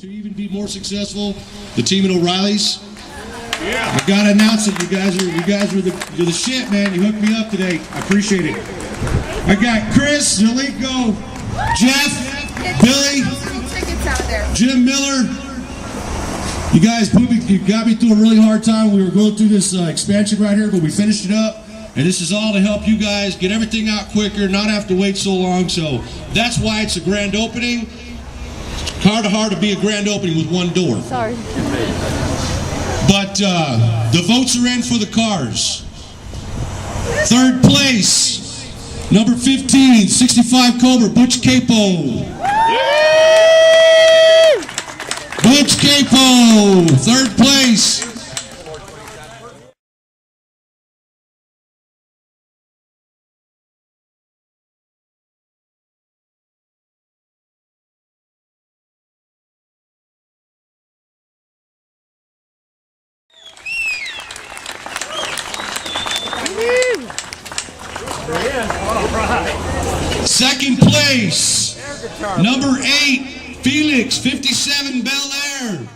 to even be more successful, the team at O'Reilly's. Yeah. I gotta announce it. You guys are you're the shit, man. You hooked me up today. I appreciate it. I got Chris, Zalico, Jeff, Billy, Jim Miller. You guys you got me through a really hard time. We were going through this expansion right here, but we finished it up. And this is all to help you guys get everything out quicker, not have to wait so long. So that's why it's a grand opening. Hard to be a grand opening with one door. Sorry. But the votes are in for the cars. Third place, number 15, 65 Cobra, Butch Capo. Butch Capo, third place. Second place, number 8, FELIX, 57 Belair.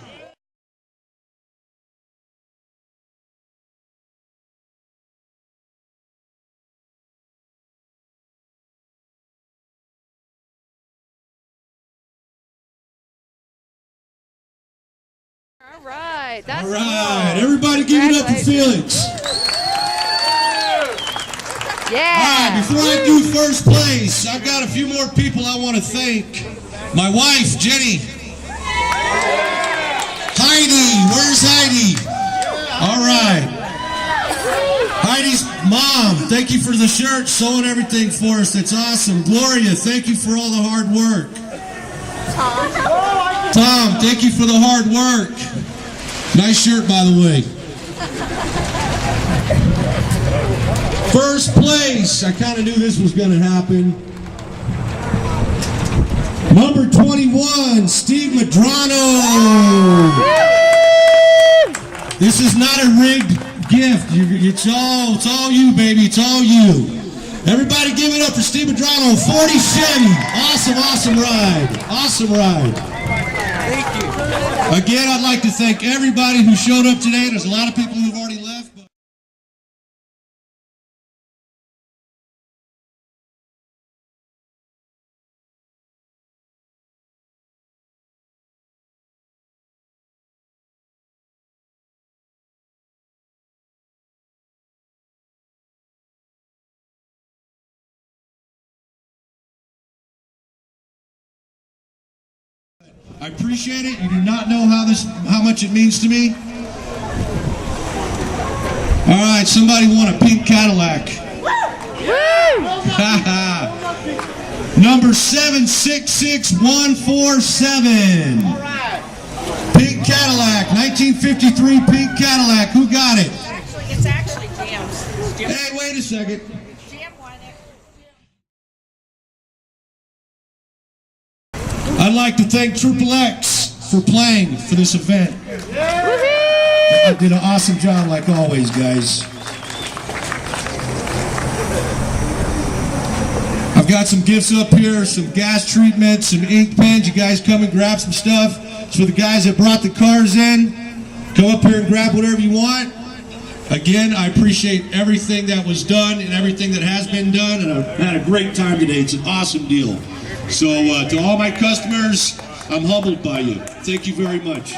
All right, that's all right. Cool. Everybody give it up for FELIX. Yeah. All right, before I do first place, I've got a few more people I want to thank. My wife, Jenny. Heidi, where's Heidi? All right. Heidi's mom, thank you for the shirt, sewing everything for us. That's awesome. Gloria, thank you for all the hard work. Tom, thank you for the hard work. Nice shirt, by the way. First place, I kind of knew this was going to happen. Number 21, Steve Madrano. This is not a rigged gift. It's all you, baby. It's all you. Everybody give it up for Steve Madrano, 40 Chevy. Awesome ride. Awesome ride. Thank you. Again, I'd like to thank everybody who showed up today. There's a lot of people who've already left. I appreciate it. You do not know how much it means to me. All right, somebody want a pink Cadillac. Number 766147. Pink Cadillac, 1953 pink Cadillac. Who got it? It's actually Jam's. Hey, wait a second. Jam won it. I'd like to thank XXX for playing for this event. I did an awesome job like always, guys. I've got some gifts up here, some gas treatments, some ink pens. You guys come and grab some stuff. It's for the guys that brought the cars in. Come up here and grab whatever you want. Again, I appreciate everything that was done and everything that has been done, and I've had a great time today. It's an awesome deal. So to all my customers, I'm humbled by you. Thank you very much.